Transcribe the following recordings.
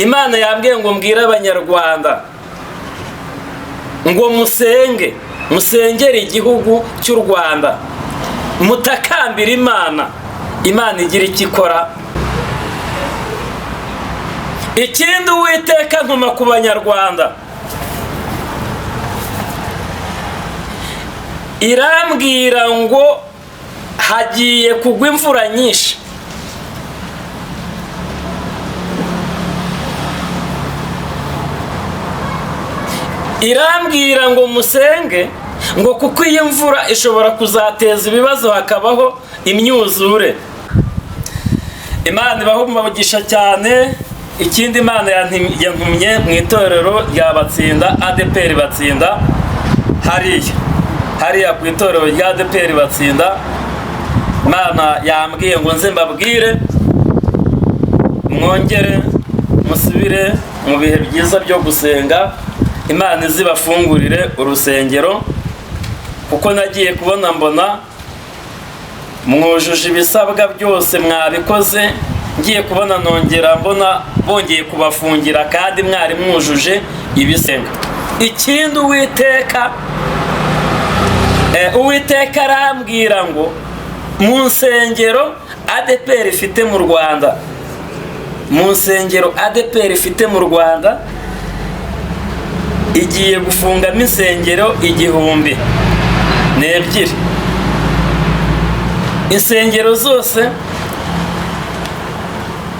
Imana yambwiye ngo mbwire abanyarwanda ngo musengere igihugu cy'u Rwanda, mutakambira Imana igira icyo ikora. Ikindi Uwiteka ntuma ku banyarwanda, irambwira ngo hagiye kugwa imvura nyinshi. Irambwira ngo musenge ngo kuko iyi mvura ishobora kuzateza ibibazo, hakabaho imyuzure. Imana ibaho umugisha cyane. Ikindi Imana yantumye mu itorero rya Batsinda, ADPR Batsinda, hariya ku itorero rya ADPR Batsinda. Imana yambwiye ngo nze mbabwire mwongere musubire mu bihe byiza byo gusenga, Imana izibafungurire urusengero, kuko nagiye kubona mbona mwujuje ibisabwa byose mwabikoze. Ngiye kubona nongera mbona bongeye kubafungira kandi mwari mwujuje ibisenga. Ikindi Uwiteka arambwira ngo mu nsengero ADPR ifite mu Rwanda, igiye gufungamo insengero 1,000. Insengero zose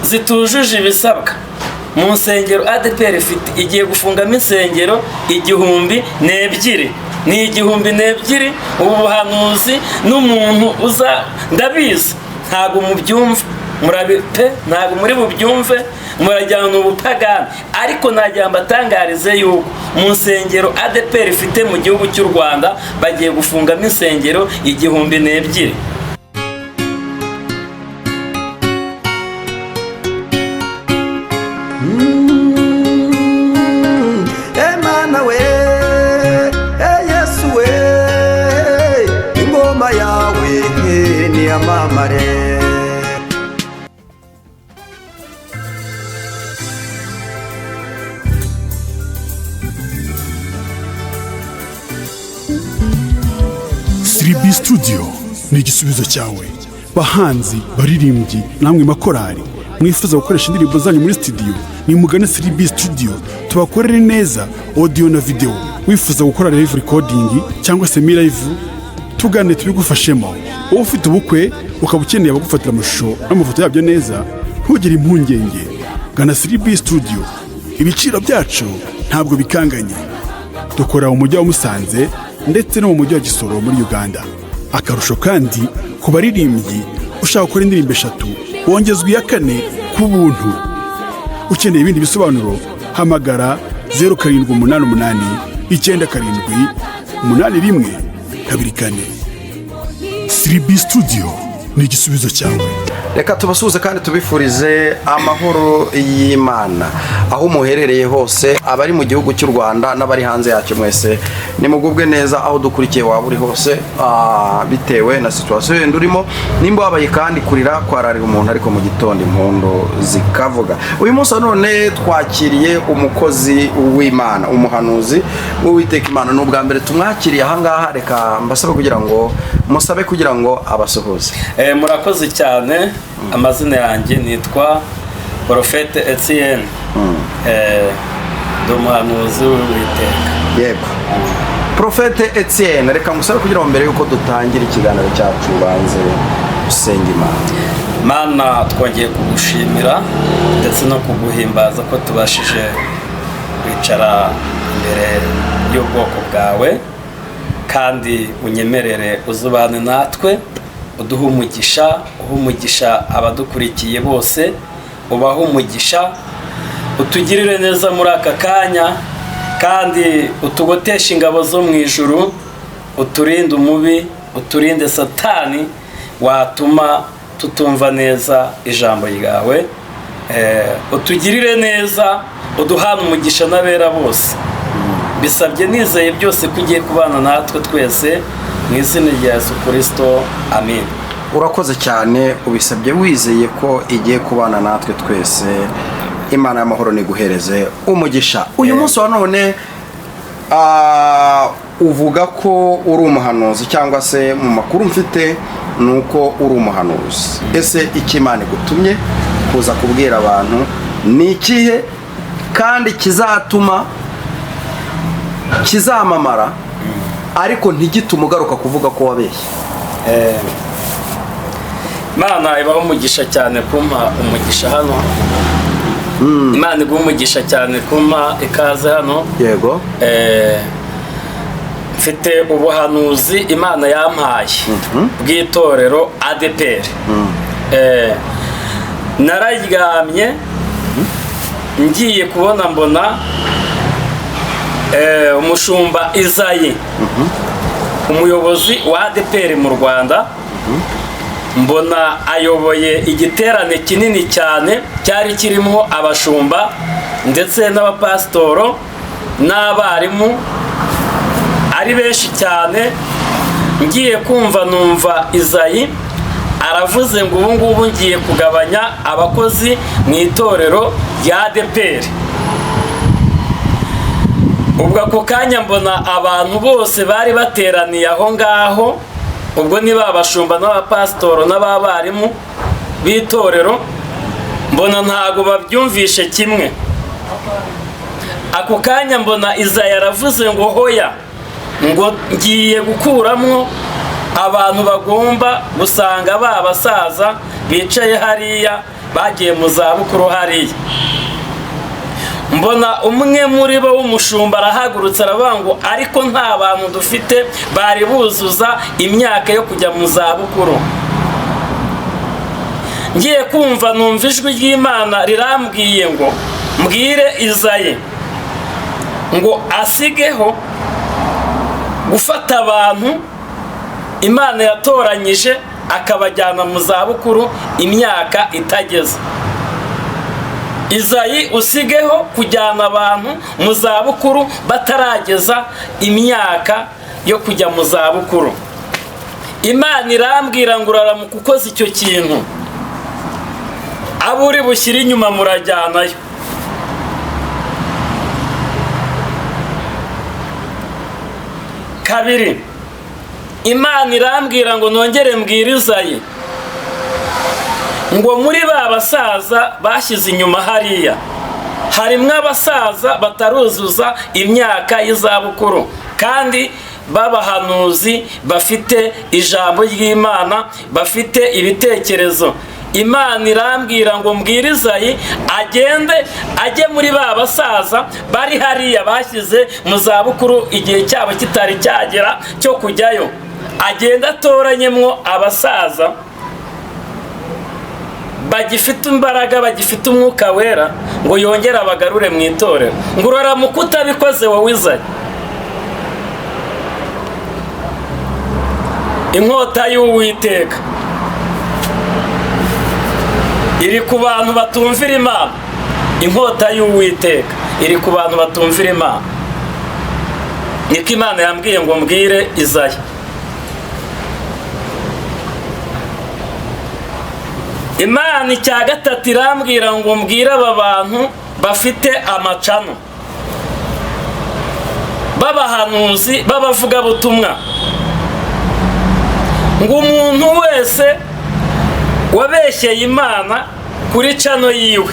zitujuje ibisabwa mu nsengero ADPR igiye gufungamo insengero 1,000. Ni 1,000. Ubu buhanuzi n'umuntu uza ndabizi ntago mubyumva, ntago muri bubyumve, murajyana ubupagani, ariko najya mbatangarize yuko mu nsengero ADPR ifite mu gihugu cy'u Rwanda bagiye gufungamo insengero 1,000. Emana we, Yesu we, ingoma yawe ni amamare. Siribi Studio ni igisubizo cyawe. Bahanzi, baririmbyi, namwe makorari mwifuza gukoresha indirimbo zanyu muri studio, ni mugane Siribi Studio tubakorere neza audio na video. Wifuza gukora live recording cyangwa se live, tugane tubigufashemo. Wowe ufite ubukwe ukaba ukeneye abagufatira amashusho n'amafoto yabyo neza, ntugire impungenge, gana Siribi Studio. Ibiciro byacu ntabwo bikanganye. Dukora mu mujyi wa Musanze ndetse no mu mujyi wa Gisoro muri Uganda. Akarusho kandi ku baririmbyi ushaka gukora indirimbo 3 wongezwa iya 4 ku buntu. Ukeneye ibindi bisobanuro hamagara 0788 978124. Siribi Studio ni igisubizo cyawe. Reka tubasuhuze kandi tubifurize amahoro y'Imana aho muherereye hose, abari mu gihugu cy'u Rwanda n'abari hanze yacyo mwese nimugubwe neza aho dukurikiye waba uri hose, bitewe na situation ndurimo. Nimba wabaye kandi kurira kwararira umuntu ariko mu gitondo impundu zikavuga. Uyu munsi none twakiriye umukozi w'Imana, umuhanuzi w'Uwiteka Imana. N'ubwa mbere tumwakiriye aha ngaha, reka mbasabe kugira ngo abasuhuze. Murakoze cyane. Amazina yanjye nitwa Prophète Etienne, umuhanuzi w'Uwiteka. Yego, Prophète Etienne, reka musabe kugira ngo mbere yuko dutangira ikiganiro cyacu banze usenga Imana. Mana, twongeye kugushimira ndetse no kuguhimbaza ko tubashije kwicara imbere y'ubwoko bwawe, kandi unyemerere uzubane natwe, uduhe umugisha abadukurikiye bose, ubahe umugisha, utugirire neza muri aka kanya, kandi utugoteshe ingabo zo mu ijuru, uturinde umubi, uturinde Satani watuma tutumva neza ijambo ryawe. Utugirire neza, uduhane umugisha n'abera bose. Bisabye nizeye byose kugiye kubana natwe twese mu izina rya Yesu Kristo, amen. Urakoze cyane, ubisabye wizeye ko igiye kubana natwe twese imana y'amahoro niguhereze umugisha. Uyu munsi wa none uvuga ko uri umuhanuzi, cyangwa se mu makuru mfite ni uko uri umuhanuzi. Ese icyo Imana igutumye kuza kubwira abantu ni ikihe, kandi kizatuma kizamamara ariko ntigitume ugaruka kuvuga ko wabeshye? Imana ibaho umugisha cyane kumpa umugisha hano. Imana iguha umugisha cyane kumpa ikaze hano. Yego. Mfite ubuhanuzi Imana yampaye bw'itorero ADEPR. Nararyamye ngiye kubona mbona umushumba Izayi, umuyobozi wa ADEPR mu Rwanda, mbona ayoboye igiterane kinini cyane cyari kirimo abashumba ndetse n'abapasitoro n'abarimu ari benshi cyane. Ngiye kumva numva Izayi aravuze ngo ubu ngubu ngiye kugabanya abakozi mu itorero rya ADEPR. Ubwo ako kanya mbona abantu bose bari bateraniye aho ngaho, ubwo niba abashumba n'abapasitoro n'abarimu b'itorero, mbona ntago babyumvishe kimwe. Ako kanya mbona Izayi aravuze ngo hoya, ngo ngiye gukuramo abantu bagomba gusanga ba basaza bicaye hariya bagiye mu zabukuru hariya. Mbona umwe muri bo w'umushumba arahagurutse aravuga ngo ariko nta bantu dufite bari buzuza imyaka yo kujya mu zabukuru. Ngiye kumva numva ijwi ry'Imana rirambwiye ngo mbwire Izayi ngo asigeho gufata abantu Imana yatoranyije akabajyana mu zabukuru imyaka itageze. Izayi usigeho kujyana abantu mu zabukuru batarageza imyaka yo kujya mu zabukuru. Imana irambwira ngo uraramuka ukoze icyo kintu, abo uri bushyire inyuma murajyanayo. Kabiri, Imana irambwira ngo nongere mbwire Izayi ngo muri ba basaza bashyize inyuma hariya harimo abasaza bataruzuza imyaka y'izabukuru, kandi b'abahanuzi bafite ijambo ry'Imana, bafite ibitekerezo. Imana irambwira ngo mbwire Izayi agende ajye muri ba basaza bari hariya bashyize mu zabukuru igihe cyabo kitari cyagera cyo kujyayo, agenda atoranyemwo abasaza bagifite imbaraga, bagifite umwuka wera, ngo yongere abagarure mu itorero. Ngo uraramuka utabikoze wowe Izayi, inkota y'Uwiteka iri ku bantu batumvira Imana. Inkota y'Uwiteka iri ku bantu batumvira Imana. Niko Imana yambwiye ngo mbwire Izayi. Imana icya gatatu irambwira ngo mbwire aba bantu bafite amacano, b'abahanuzi, b'abavugabutumwa, ngo umuntu wese wabeshyeye Imana kuri cano yiwe,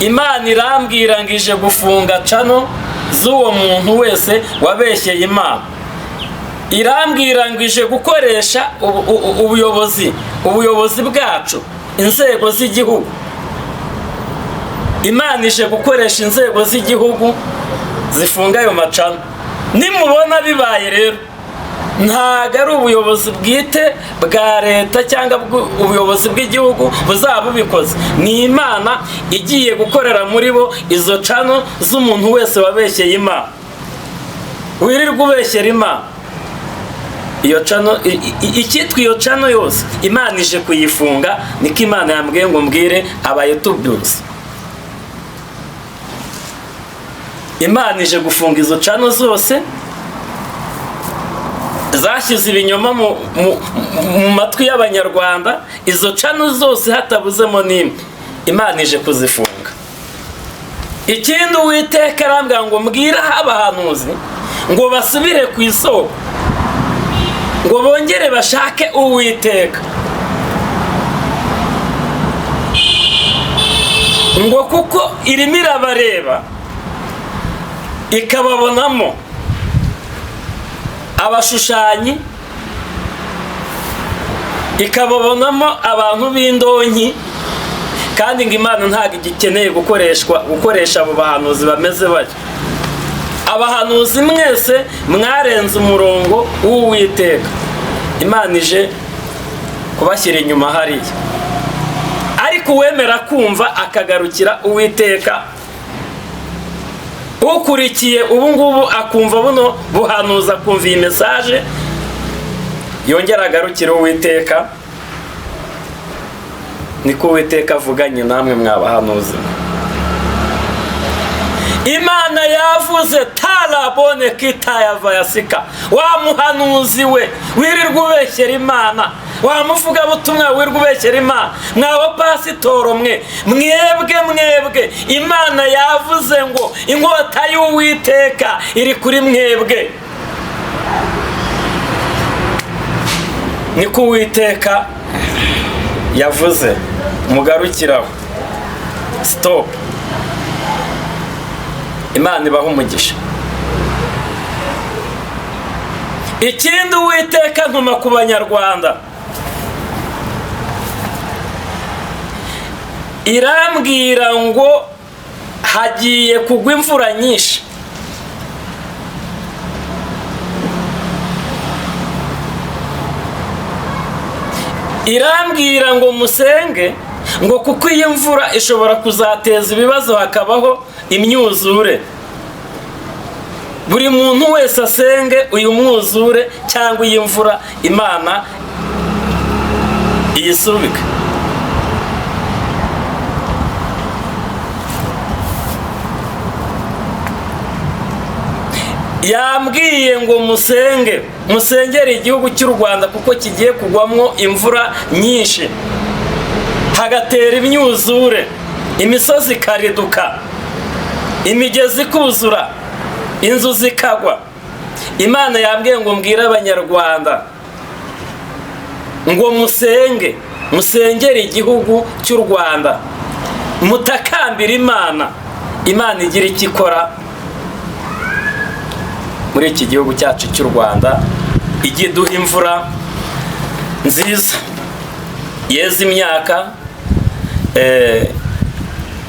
Imana irambwira ngo ije gufunga cano z'uwo muntu wese wabeshyeye Imana. Irambwira ngo ije gukoresha ubuyobozi bwacu, inzego z'igihugu. Imana ije gukoresha inzego z'igihugu zifunga ayo macano. Nimubona bibaye rero, ntago ari ubuyobozi bwite bwa leta cyangwa ubuyobozi bw'igihugu buzaba bubikoze, ni Imana igiye gukorera muri bo izo cano z'umuntu wese wabeshyeye Imana. Wirirwa ubeshyera Imana, iyo cano, icyitwa iyo cano yose Imana ije kuyifunga. Niko Imana yambwiye ngo mbwire abayitubyutse. Imana ije gufunga izo cano zose zashyize ibinyoma mu matwi y'Abanyarwanda. Izo cano zose hatabuzemo n'imwe, Imana ije kuzifunga. ikindi Uwiteka arambwira ngo mbwira abahanuzi ngo basubire ku isoko, ngo bongere bashake Uwiteka, ngo kuko irimo irabareba ikababonamo abashushanyi, ikababonamo abantu b'indonyi, kandi ngo Imana ntabwo igikeneye gukoresha abo bahanuzi bameze batyo. Abahanuzi mwese mwarenze umurongo w'Uwiteka, Imana ije kubashyira inyuma hariya. Ariko uwemera kumva akagarukira Uwiteka, ukurikiye ubu ngubu akumva buno buhanuzi, akumva iyi mesaje, yongera agarukira Uwiteka, niko Uwiteka avuganye namwe mwabahanuzi. Imana yavuze tarabone kitayava yasika, wa muhanuzi we wirirwa ubeshyera Imana, wa muvugabutumwa wirirwa ubeshyera Imana, mwaba pasitoro mwebwe Imana yavuze ngo inkota y'Uwiteka iri kuri mwebwe. Niko Uwiteka yavuze, mugarukiraho. Stop. Imana ibaha umugisha. Ikindi Uwiteka ntuma ku Banyarwanda, irambwira ngo hagiye kugwa imvura nyinshi. Irambwira ngo musenge, ngo kuko iyi mvura ishobora kuzateza ibibazo hakabaho imyuzure. Buri muntu wese asenge uyu mwuzure cyangwa iyi mvura Imana iyisubike. Yambwiye ngo musengere igihugu cy'u Rwanda kuko kigiye kugwamwo imvura nyinshi, hagatera imyuzure, imisozi ikariduka, imigezi ikuzura, inzu zikagwa. Imana yambwiye ngo mbwire Abanyarwanda ngo musengere igihugu cy'u Rwanda, mutakambira Imana igira icyo ikora muri iki gihugu cyacu cy'u Rwanda, ijye duha imvura nziza yeza imyaka,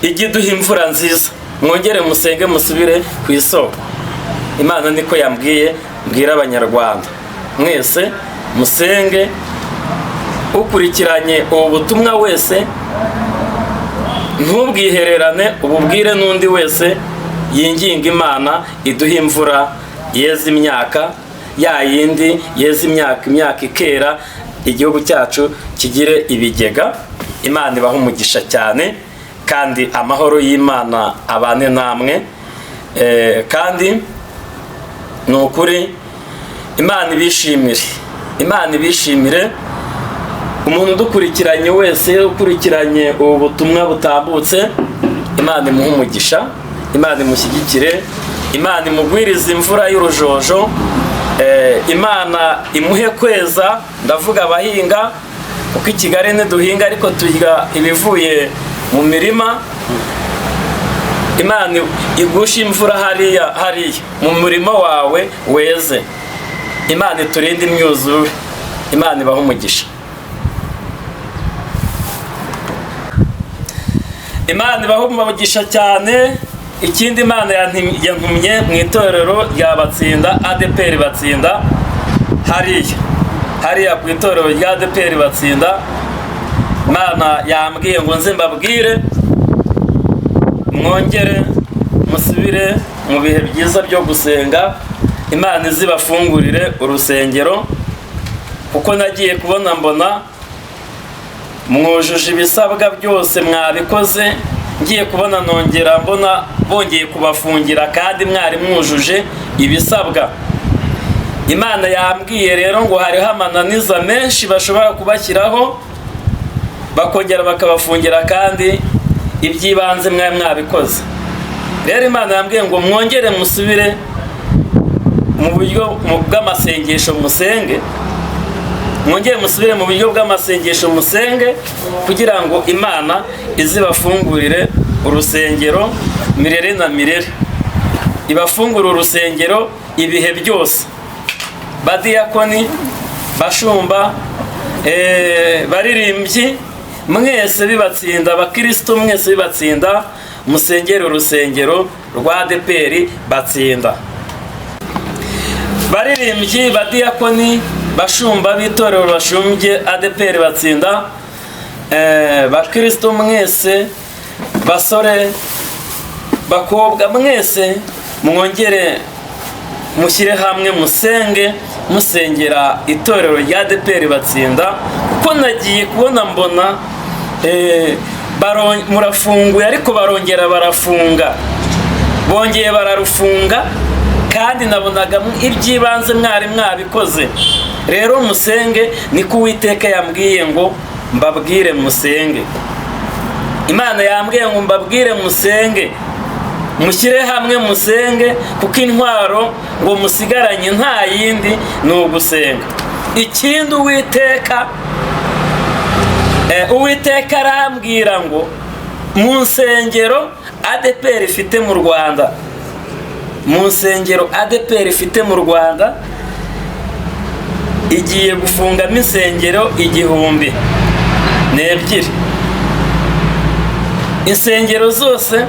ijye duha imvura nziza. Mwongere musenge, musubire ku isoko. Imana niko yambwiye mbwira Abanyarwanda mwese musenge. Ukurikiranye ubu butumwa wese ntubwihererane, ububwire n'undi wese yinginga Imana iduha imvura yeza imyaka, ya yindi yeza imyaka ikera, igihugu cyacu kigire ibigega. Imana ibaha umugisha cyane, kandi amahoro y'Imana abane namwe. Kandi ni ukuri Imana ibishimire umuntu udukurikiranye wese, ukurikiranye ubu butumwa butambutse. Imana imuhe umugisha, Imana imushyigikire, Imana imugwirize imvura y'urujojo, Imana imuhe kweza. Ndavuga abahinga, kuko i Kigali ntiduhinga ariko turya ibivuye mu mirima. Imana igusha imvura hariya mu murima wawe weze. Imana iturinde imyuzure, Imana ibaha umugisha. Imana ibaha umugisha cyane. Ikindi Imana yantumye mu itorero rya Batsinda, ADPR Batsinda, hariya ku itorero rya ADPR Batsinda. Imana yambwiye ngo nze mbabwire mwongere musubire mu bihe byiza byo gusenga, Imana izibafungurire urusengero, kuko nagiye kubona mbona mwujuje ibisabwa byose mwabikoze. Ngiye kubona nongera mbona bongeye kubafungira kandi mwari mwujuje ibisabwa. Imana yambwiye rero ngo hariho amananiza menshi bashobora kubashyiraho, bakongera bakabafungira kandi iby'ibanze mwari mwabikoze. rero Imana yambwiye ngo mwongere musubire mu buryo bw'amasengesho musenge, mwongere musubire mu buryo bw'amasengesho musenge kugira ngo Imana izibafungurire urusengero mirere na mirere, ibafungura urusengero ibihe byose. Badiyakoni, bashumba, baririmbyi, mwese bibatsinda, abakristo mwese bibatsinda, musengere urusengero rwa ADEPR batsinda. Baririmbyi, badiyakoni, bashumba b'itorero bashumbye ADEPR batsinda. Bakristo mwese, basore, bakobwa mwese, mwongere mushyire hamwe musenge, musengera itorero rya ADEPR batsinda. Kuko nagiye kubona mbona murafunguye ariko barongera barafunga, bongeye bararufunga, kandi nabonaga iby'ibanze mwari mwabikoze. Rero musenge, niko Uwiteka yambwiye ngo mbabwire musenge. Imana yambwiye ngo mbabwire musenge, mushyire hamwe musenge, kuko intwaro ngo musigaranye nta yindi ni ugusenga. Ikindi Uwiteka arambwira ngo mu nsengero ADEPR ifite mu Rwanda, mu nsengero ADEPR ifite mu Rwanda igiye gufungamo insengero 1002. Insengero zose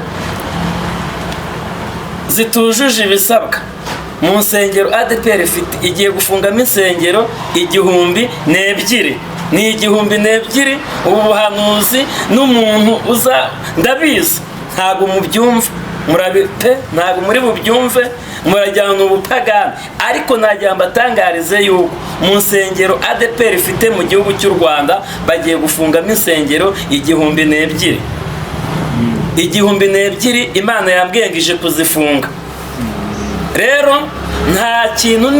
zitujuje ibisabwa, mu nsengero ADEPR ifite igiye gufungamo insengero 1002. Ni 1002. Ubu buhanuzi n'umuntu uza ndabizi ntago mubyumva, murabite ntago muri bubyumve, murajyana ubupagani, ariko najya mbatangarize yuko mu nsengero ADEPR ifite mu gihugu cy'u Rwanda bagiye gufungamo insengero 1002. 1002 Imana yambwiye ngo ije kuzifunga. Rero nta kintu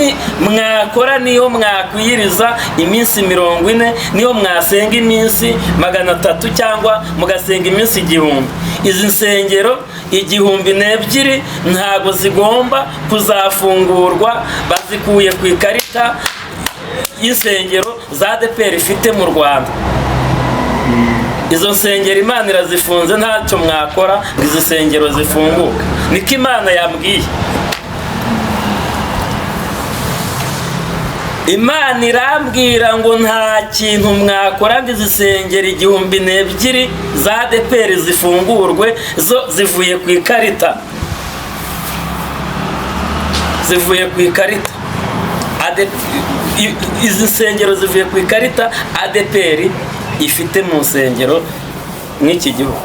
mwakora niyo mwakwiyiriza iminsi 40, niyo mwasenga iminsi 300 cyangwa mugasenga iminsi 1000. Izi nsengero 1002 ntago zigomba kuzafungurwa, bazikuye ku ikarita y'insengero za ADEPR ifite mu Rwanda. Izo nsengero Imana irazifunze, ntacyo mwakora izi nsengero zifunguka, niko Imana yambwiye. Imana irambwira ngo nta kintu mwakora ngo izi nsengero 1002 za ADEPR zifungurwe, zo zivuye ku ikarita, zivuye ku ikarita. Izi nsengero zivuye ku ikarita ADEPR ifite mu nsengero n'iki gihugu.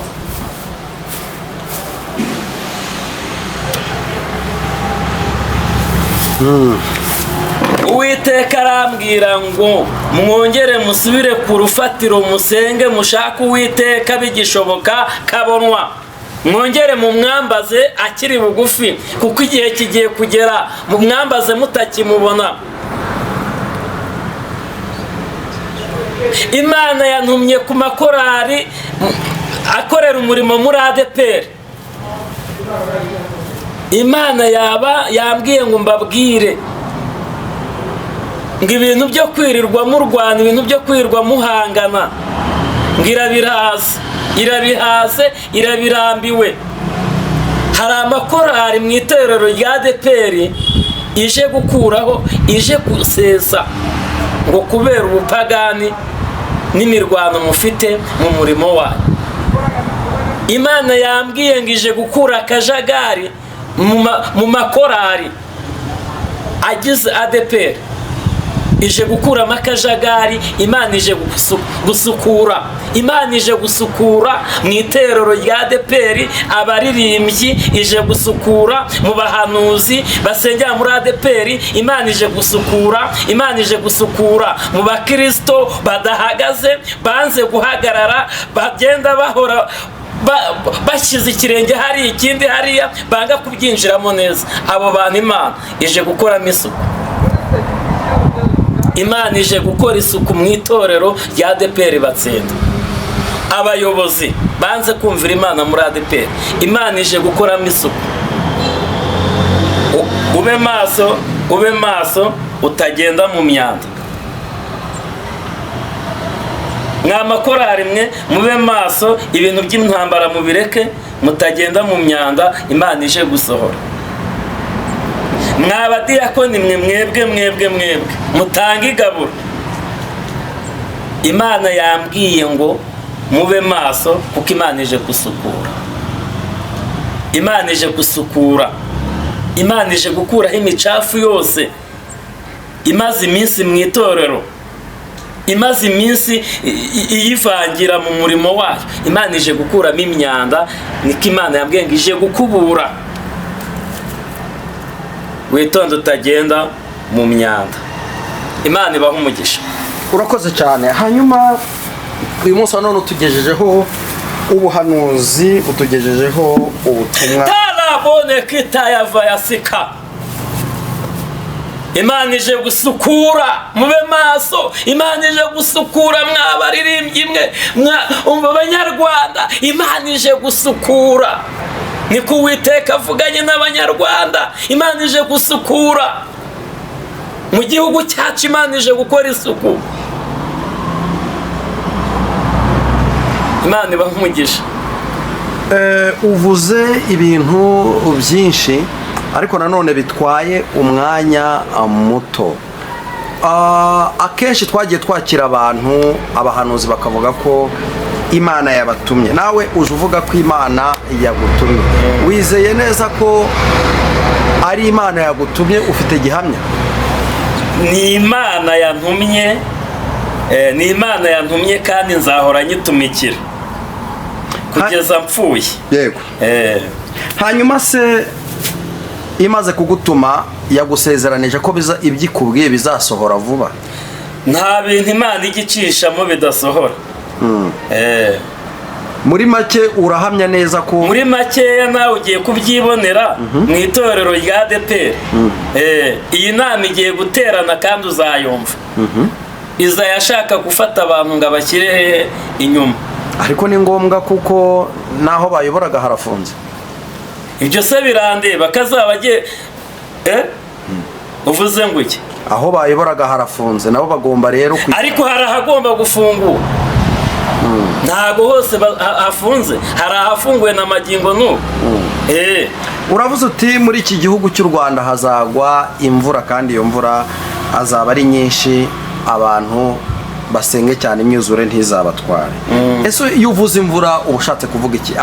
Uwiteka arambwira ngo mwongere musubire ku rufatiro musenge, mushaka Uwiteka bigishoboka kabonwa, mwongere mu mwambaze akiri bugufi, kuko igihe kigiye kugera mu mwambaze mutakimubona. Imana yantumye ku makorari akorera umurimo muri ADEPR. Imana yambwiye ngo mbabwire ngo ibintu byo kwirirwa mu Rwanda, ibintu byo kwirirwa muhangana, ngo irabihaze, irabirambiwe. Hari amakorari mu itorero rya ADEPR ije gukuraho, ije gusesa, ngo kubera ubupagani n'imirwano mufite mu murimo wayo. Imana yambwiye ngo ije gukura akajagari mu makorari agize ADEPR, ije gukuramo akajagari. Imana ije gusukura, Imana ije gusukura mu itorero rya ADEPR, abaririmbyi ije gusukura, mu bahanuzi basengera muri ADEPR Imana ije gusukura, Imana ije gusukura mu bakristo badahagaze, banze guhagarara, bagenda bahora bashyize ikirenge hari ikindi hariya, banga kubyinjiramo neza. Abo bantu Imana ije gukoramo isuku, Imana ije gukora isuku mu itorero rya ADEPR batsinda. abayobozi banze kumvira Imana muri ADEPR. Imana ije gukoramo isuku. ube maso utagenda mu myanda. Mwamakorari mwe mube maso, ibintu by'intambara mubireke, mutagenda mu myanda, Imana ije gusohora. Mwabadiyakoni mwe mwebwe mutanga igaburo. Imana yambwiye ngo mube maso kuko Imana ije gusukura. Imana ije gusukura. Imana ije gukuraho imicafu yose imaze iminsi mu itorero, imaze iminsi iyivangira mu murimo wayo. Imana ije gukuramo imyanda, niko Imana yambwiye ngo ije gukubura. Witonde utagenda mu myanda. Imana ibaha umugisha. Urakoze cyane. Hanyuma uyu munsi none utugejejeho ubuhanuzi, utugejejeho ubutumwa. Tarabone kitayava yasika. Imana ije gusukura, mube maso. Imana ije gusukura mwabaririmbyi mwe, abanyarwanda. Imana ije gusukura. Niko Uwiteka avuganye n'abanyarwanda. Imana ije gusukura. Mu gihugu cyacu Imana ije gukora isuku. Imana ibaha umugisha. Uvuze ibintu byinshi ariko nanone bitwaye umwanya muto. Akenshi twagiye twakira abantu, abahanuzi bakavuga ko Imana yabatumye. Nawe uje uvuga ko Imana yagutumye. Wizeye neza ko ari Imana yagutumye? Ufite gihamya? Ni Imana yantumye, ni Imana yantumye kandi nzahora nyitumikira kugeza mpfuye. Yego. Hanyuma se imaze kugutuma yagusezeranije ko ibyikubwiye bizasohora vuba? Nta bintu Imana igicishamo bidasohora. Muri make urahamya neza ko? Muri makeya nawe ugiye kubyibonera mu itorero rya ADEPR. Iyi nama igiye guterana kandi uzayumva. Iza yashaka gufata abantu ngo abashyire inyuma. Ariko ni ngombwa kuko naho bayoboraga harafunze. Ibyo se birandeba kazabagiye uvuze ngo iki? Aho bayoboraga harafunze, nabo bagomba rero ariko hari ahagomba gufungura. Ntago hose hafunze, hari ahafunguwe na magingo n'ubu. Uravuze uti muri iki gihugu cy'u Rwanda hazagwa imvura kandi iyo mvura azaba ari nyinshi, abantu basenge cyane imyuzure ntizabatware. Ese iyo uvuze imvura ubushatse kuvuga iki?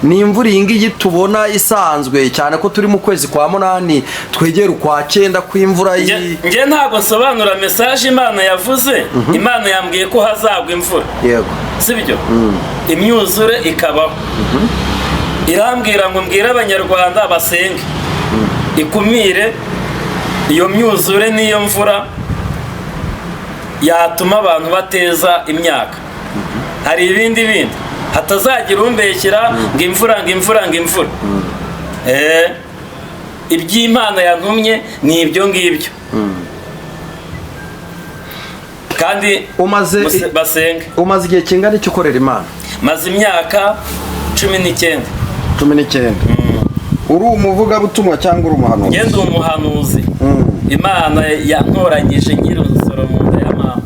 Ni imvura iyi ngiyi tubona isanzwe cyane ko turi mu kwezi kwa munani twegera ukwa 9 kw'imvura nge ntago nsobanura message Imana yavuze. Imana yambwiye ko hazagwa imvura. Yego. Sibyo? Imyuzure ikabaho. Irambwira ngo mbwira abanyarwanda basenge, ikumire iyo myuzure n'iyo mvura yatuma abantu bateza imyaka. Hari ibindi hatazagira umbeshyira ngo imvura. Iby'Imana yantumye ni ibyo ngibyo. Kandi basenge. Umaze igihe kingana iki ukorera Imana? Maze imyaka 19. 19. Uri umuvugabutumwa cyangwa uri umuhanuzi? Ngende umuhanuzi. Imana yantoranyije nyiri umusoro mu nda ya mama.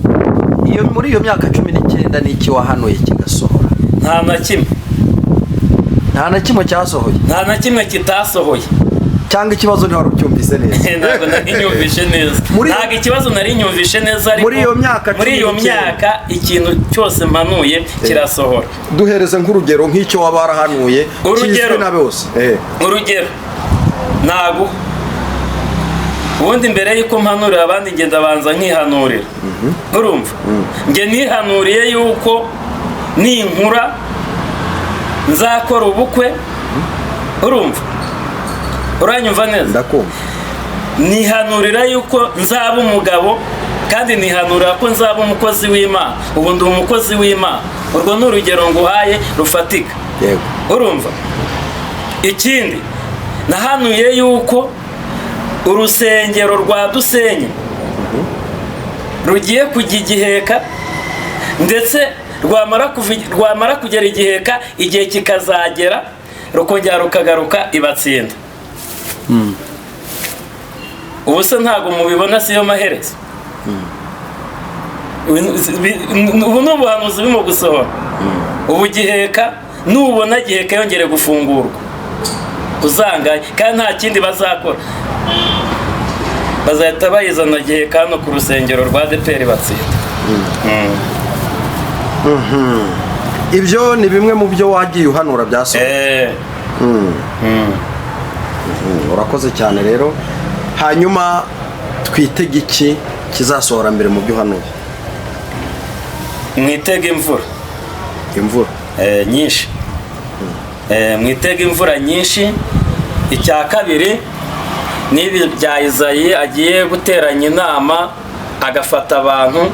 Iyo muri iyo myaka 19 ni iki wahanuye kigasohora? Nta na kimwe. Nta na kimwe cyasohoye? Nta na kimwe kitasohoye. Cyangwa ikibazo ni warubyumvise neza? Ntabwo narinyumvishe neza. Ntabwo ikibazo narinyumvishe neza, ariko muri iyo myaka ikintu cyose mpanuye kirasohora. Duhereze nk'urugero nk'icyo waba warahanuye kizwe na bose. Urugero ntago ubundi mbere yuko mpanurira abandi ngenda banza nkihanurira. Urumva? Nge nihanuriye yuko ninkura nzakora ubukwe. Urumva? Uranyumva neza? Ndakumva. Nihanurira yuko nzaba umugabo kandi nihanurira ko nzaba umukozi w'Imana. Ubu ndi umukozi w'Imana. Urwo ni urugero nguhaye rufatika. Yego. Urumva? Ikindi nahanuye yuko urusengero rwa Dusenyi rugiye kujya igiheka, ndetse rwamara kugera igiheka, igihe kikazagera rukongera rukagaruka ibatsinda. Ubu se ntabwo mubibona siyo maherezo? Ubu ni ubuhanuzi burimo gusohora. Ubu giheka nubona giheka yongere gufungurwa uzangaye, kandi nta kindi bazakora, bazahita bayizana giheka hano ku rusengero rwa ADEPR batsinda. Ibyo ni bimwe mu byo wagiye uhanura byasohoye. Urakoze cyane rero. Hanyuma twitege iki kizasohora mbere mu byo uhanuye? Mwitege imvura nyinshi. Mwitege imvura nyinshi. Icya kabiri n'ibi bya Izayi agiye guteranya inama agafata abantu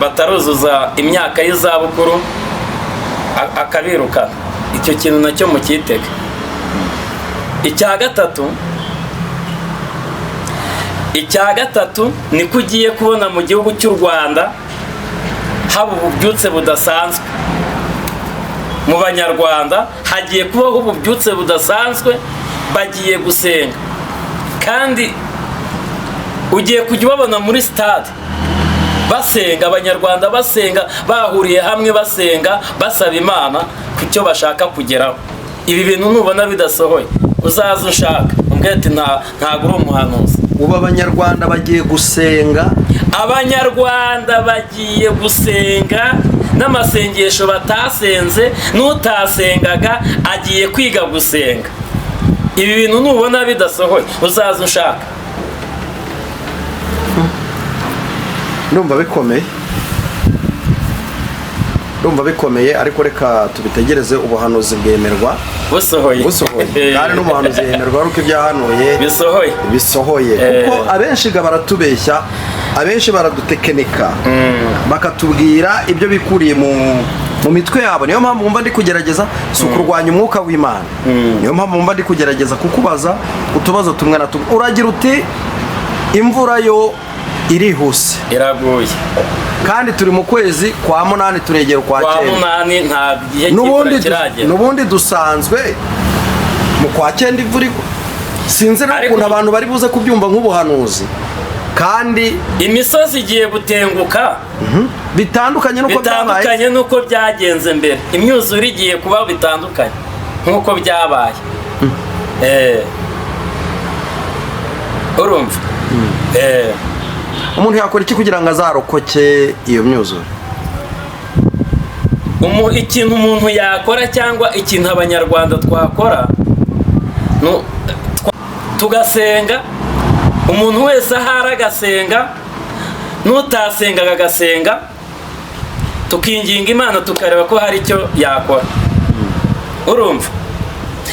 bataruzuza imyaka y'izabukuru akabirukana. Icyo kintu nacyo mukitege. Icya gatatu ni ko ugiye kubona mu gihugu cy'u Rwanda haba ububyutse budasanzwe. Mu banyarwanda hagiye kubaho ububyutse budasanzwe, bagiye gusenga, kandi ugiye kujya ubabona muri stade basenga, abanyarwanda basenga, bahuriye hamwe basenga, basaba Imana ku cyo bashaka kugeraho. Ibi bintu nubona bidasohoye uzaza ushaka umbwira ati ntabwo uri umuhanuzi. Ubu abanyarwanda bagiye gusenga, abanyarwanda bagiye gusenga n'amasengesho batasenze, n'utasengaga agiye kwiga gusenga. Ibi bintu nubona bidasohoye uzaza ushaka. Ndumva bikomeye, ariko reka tubitegereze. Ubuhanuzi bwemerwa busohoye, kandi n'umuhanuzi yemerwa ariko ibyahanuye bisohoye. Kuko abenshi baratubeshya, abenshi baradutekinika, bakatubwira ibyo bikuriye mu mitwe yabo. Niyo mpamvu mba ndi kugerageza, si ukurwanya umwuka w'Imana. Niyo mpamvu mba ndi kugerageza kukubaza utubazo tumwe na tumwe. Uragira uti imvura yo irihuse, iraguye, kandi turi mu kwezi kwa munani, turegera ukwa cyenda. Nta gihe cy'imvura kiragera. N'ubundi dusanzwe mu kwa cyenda imvura igwa. Sinzi n'ukuntu abantu bari buze kubyumva nk'ubuhanuzi, kandi imisozi igiye gutenguka bitandukanye n'uko byagenze mbere. Imyuzure igiye kuba bitandukanye nk'uko byabaye. Urumva? Umuntu yakora iki kugira ngo azarokoke iyo myuzure? Ikintu umuntu yakora, cyangwa ikintu abanyarwanda twakora, tugasenga. Umuntu wese ahari agasenga, n'utasengaga agasenga, tukinginga Imana tukareba ko hari icyo yakora. Urumva?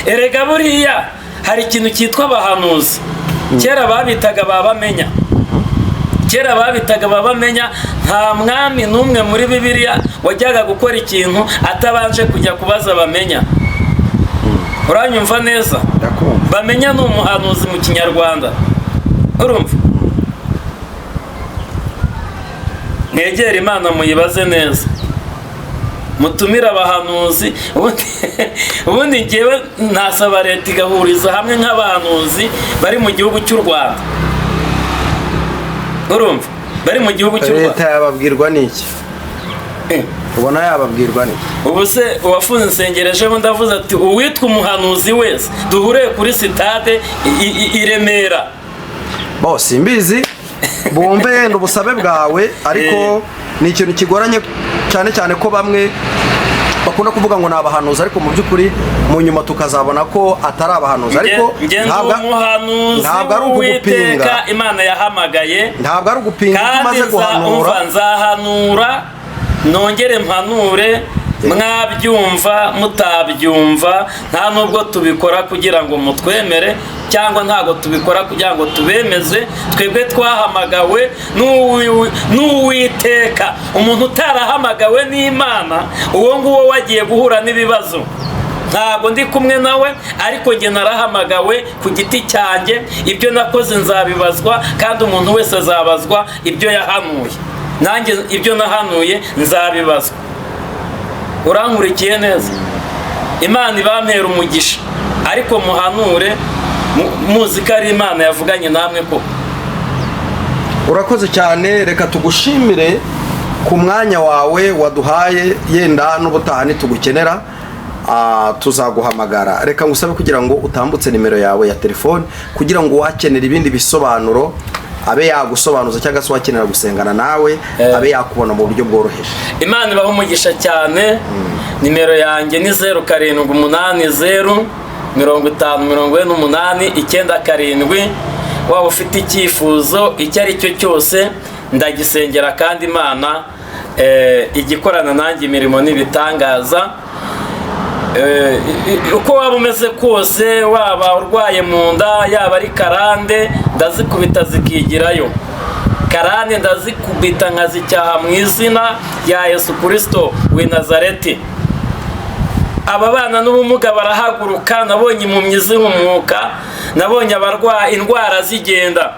Erega buriya hari ikintu cyitwa abahanuzi. Kera babitaga babamenya. Nta mwami n'umwe muri Bibiliya wajyaga gukora ikintu atabanje kujya kubaza bamenya. Uranyumva neza? Bamenya ni umuhanuzi mu Kinyarwanda. Urumva? Mwegera Imana muyibaze neza, mutumira abahanuzi. Ubundi ngewe nasaba leta igahuriza hamwe nk'abahanuzi bari mu gihugu cy'u Rwanda. Urumva? Bari mu gihugu cy'u Rwanda. Leta yababwirwa n'iki? Ubona yababwirwa n'iki? Ubu se uwafunze insengerejeho ndavuze ati uwitwa umuhanuzi wese duhure kuri sitade i Remera. Simbizi, bumve yenda ubusabe bwawe, ariko ni ikintu kigoranye cyane ko bamwe bakunda kuvuga ngo ni abahanuzi, ariko mu by'ukuri mu nyuma tukazabona ko atari abahanuzi. Ariko ntabwo ari ukugupinga. Imana yahamagaye, ntabwo ari ugupinga umaze guhanura. Nzahanura nongere mpanure, mwabyumva mutabyumva, nta nubwo tubikora kugira ngo mutwemere, cyangwa ntabwo tubikora kugira ngo tubemeze. Twebwe twahamagawe n'Uwiteka. Umuntu utarahamagawe n'Imana, uwo nguwo wagiye guhura n'ibibazo. Ntabwo ndi kumwe nawe, ariko njye narahamagawe ku giti cyanjye. Ibyo nakoze nzabibazwa, kandi umuntu wese azabazwa ibyo yahanuye. Nanjye ibyo nahanuye nzabibazwa. urankurikiye neza? Imana ibampera umugisha, ariko muhanure muzi ko ari Imana yavuganye namwe koko. Urakoze cyane, reka tugushimire ku mwanya wawe waduhaye, yenda n'ubutaha nitugukenera tuzaguhamagara. Reka ngusabe kugira ngo utambutse nimero yawe ya telefone kugira ngo wakenera ibindi bisobanuro abe yagusobanuza cyangwa se wakenera gusengana nawe abe yakubona mu buryo bworoheje. Imana ibaho umugisha cyane. Nimero yanjye ni 07805048 waba ufite icyifuzo icyo ari cyo cyose ndagisengera, kandi Imana igikorana nanjye imirimo n'ibitangaza. Uko waba umeze kose, waba urwaye mu nda, yaba ari karande, ndazikubita zikigirayo. Karande ndazikubita nkazicyaha mu izina rya Yesu Kristo w'i Nazareti. Aba bana n'ubumuga barahaguruka, nabonye impumyi zihumuka, nabonye abarwaye indwara zigenda.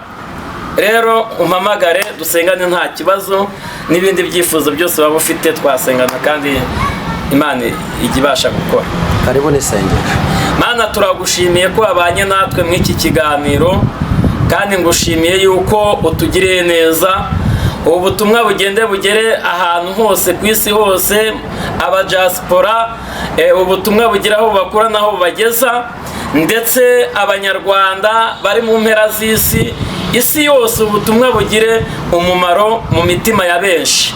Rero umpamagare dusengane nta kibazo, n'ibindi byifuzo byose waba ufite twasengana, kandi Imana ijya ibasha gukora. Karibu n'isengesho. Mana, turagushimiye ko wabanye natwe muri iki kiganiro, kandi ngushimiye yuko utugiriye neza. Ubu butumwa bugende bugere ahantu hose ku isi hose, abadiaspora ubutumwa bugira aho bakura naho bageza, ndetse abanyarwanda bari mu mpera z'isi, isi yose ubutumwa bugire umumaro mu mitima ya benshi.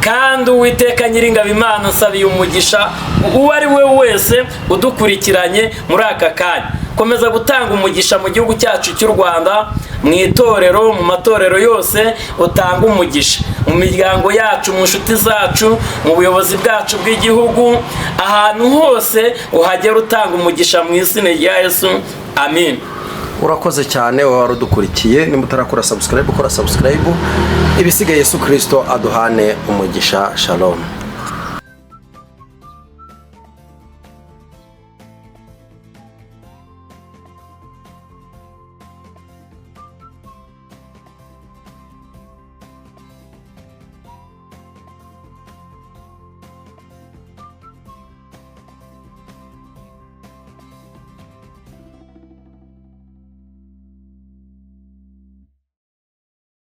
Kandi Uwiteka Nyiringabo Imana, nsabiye umugisha uwo ari we wese udukurikiranye muri aka kanya. Komeza gutanga umugisha mu gihugu cyacu cy'u Rwanda, mu itorero, mu matorero yose utanga umugisha, mu miryango yacu, mu nshuti zacu, mu buyobozi bwacu bw'igihugu, ahantu hose uhagera utanga umugisha mu izina rya Yesu, amin. Urakoze cyane wowe warudukurikiye. Nimba utarakora subscribe, ukora subscribe. Ibisigaye Yesu Kristo aduhane umugisha. Shalom.